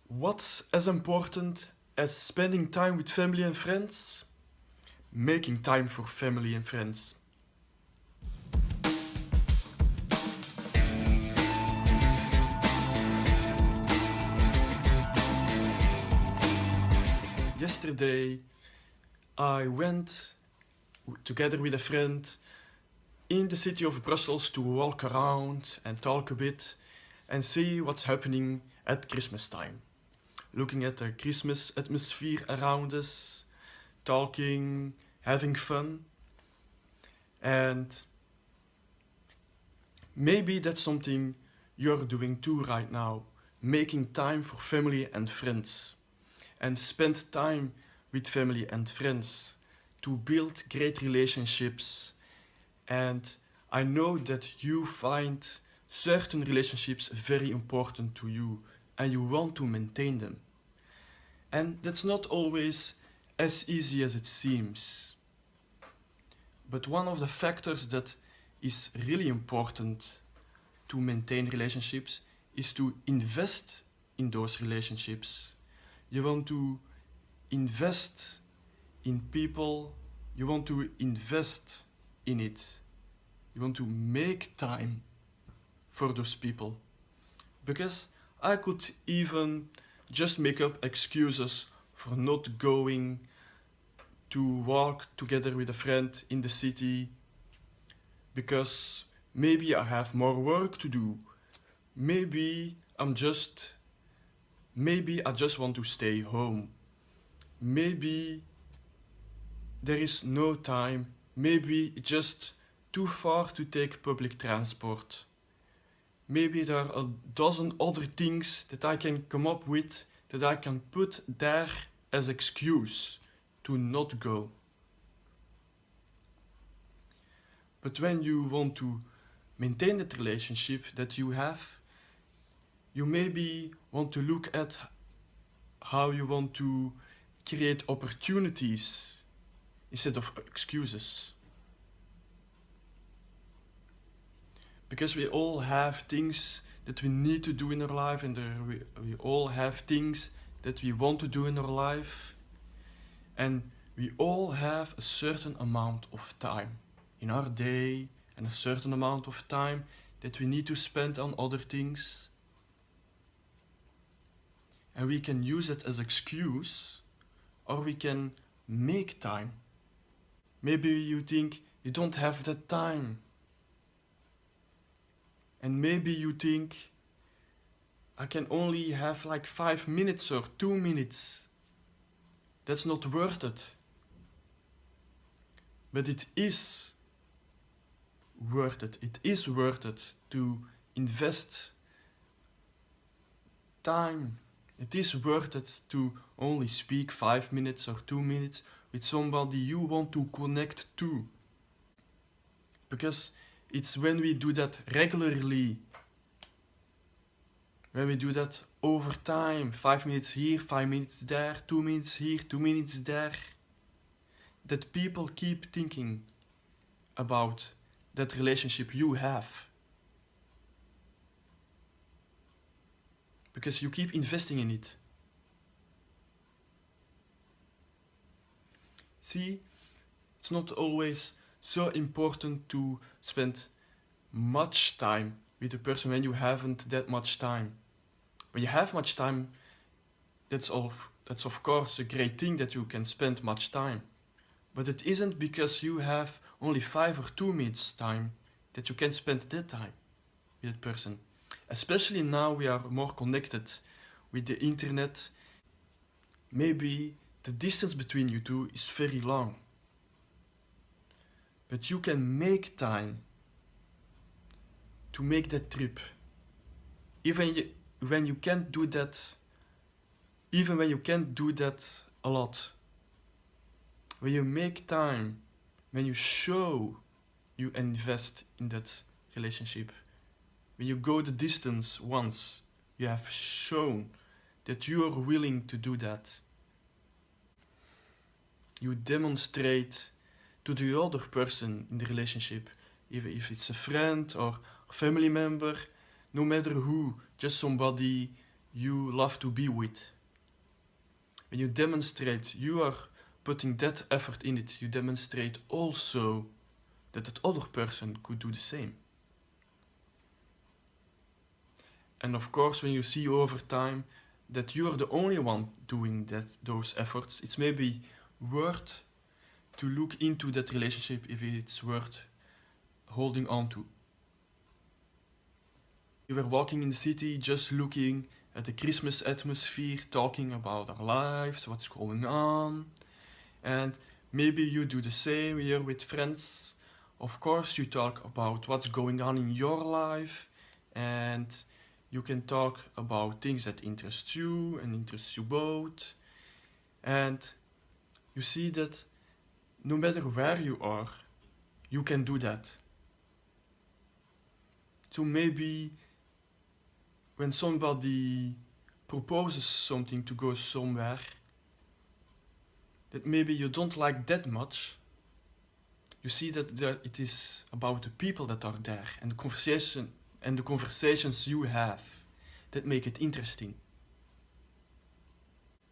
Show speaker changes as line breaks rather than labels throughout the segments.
What's as important as spending time with family and friends? Making time for family and friends. Yesterday, I went together with a friend in the city of Brussels to walk around and talk a bit and see what's happening at Christmas time. Looking at the Christmas atmosphere around us, talking, having fun, and maybe that's something you're doing too right now, making time for family and friends. And spend time with family and friends to build great relationships. And I know that you find certain relationships very important to you and you want to maintain them. And that's not always as easy as it seems. But one of the factors that is really important to maintain relationships is to invest in those relationships. You want to invest in people, you want to invest in it. You want to make time for those people. Because I could even just make up excuses for not going to walk together with a friend in the city because maybe I have more work to do. Maybe I just want to stay home. Maybe there is no time. Maybe it's just too far to take public transport. Maybe there are a dozen other things that I can come up with that I can put there as excuse to not go. But when you want to maintain that relationship that you have, you maybe want to look at how you want to create opportunities instead of excuses. Because we all have things that we need to do in our life, and we all have things that we want to do in our life, and we all have a certain amount of time in our day and a certain amount of time that we need to spend on other things. And we can use it as excuse, or we can make time. Maybe you think you don't have that time. And maybe you think I can only have like 5 minutes or 2 minutes. That's not worth it. But it is worth it. It is worth it to invest time. It is worth it to only speak 5 minutes or 2 minutes with somebody you want to connect to. Because it's when we do that regularly, when we do that over time, 5 minutes here, 5 minutes there, 2 minutes here, 2 minutes there, that people keep thinking about that relationship you have. Because you keep investing in it. See, it's not always so important to spend much time with a person when you haven't that much time. When you have much time, that's of course a great thing that you can spend much time. But it isn't because you have only 5 or 2 minutes time that you can spend that time with that person. Especially now we are more connected with the internet. Maybe the distance between you two is very long. But you can make time to make that trip. Even when you can't do that a lot. When you make time, when you show you invest in that relationship, when you go the distance once, you have shown that you are willing to do that. You demonstrate to the other person in the relationship, even if it's a friend or a family member, no matter who, just somebody you love to be with. When you demonstrate you are putting that effort in it, you demonstrate also that that other person could do the same. And of course, when you see over time that you are the only one doing those efforts, it's maybe worth to look into that relationship if it's worth holding on to. We were walking in the city, just looking at the Christmas atmosphere, talking about our lives, what's going on. And maybe you do the same here with friends. Of course, you talk about what's going on in your life, and you can talk about things that interest you and interest you both. And you see that no matter where you are, you can do that. So maybe when somebody proposes something to go somewhere that maybe you don't like that much, you see that it is about the people that are there and the conversations you have that make it interesting.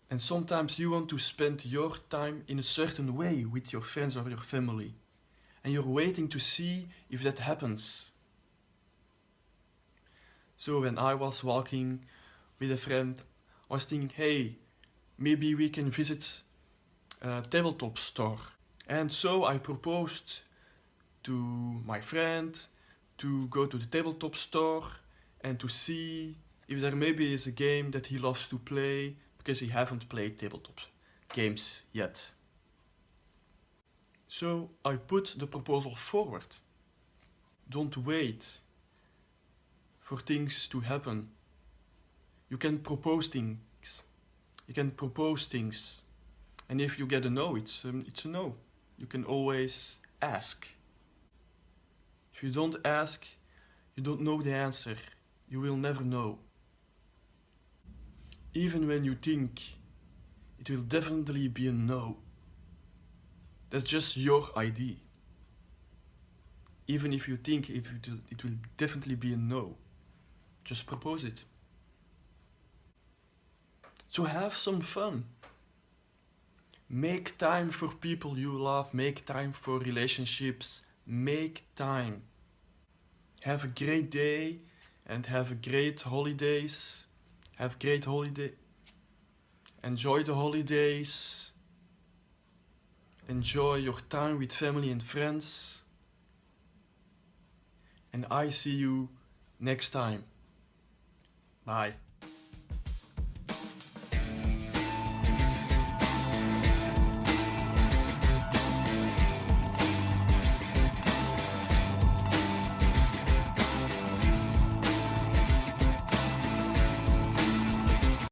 And sometimes you want to spend your time in a certain way with your friends or your family, and you're waiting to see if that happens. So when I was walking with a friend, I was thinking, hey, maybe we can visit a tabletop store. And so I proposed to my friend to go to the tabletop store and to see if there maybe is a game that he loves to play, because he haven't played tabletop games yet. So I put the proposal forward. Don't wait for things to happen. You can propose things. And if you get a no, it's a no. You can always ask. If you don't ask, you don't know the answer. You will never know. Even when you think it will definitely be a no, that's just your idea. Even if you think it will definitely be a no, just propose it. So have some fun. Make time for people you love, make time for relationships, make time. Have a great day and have a great holidays. Have great holiday. Enjoy the holidays. Enjoy your time with family and friends. And I see you next time. Bye.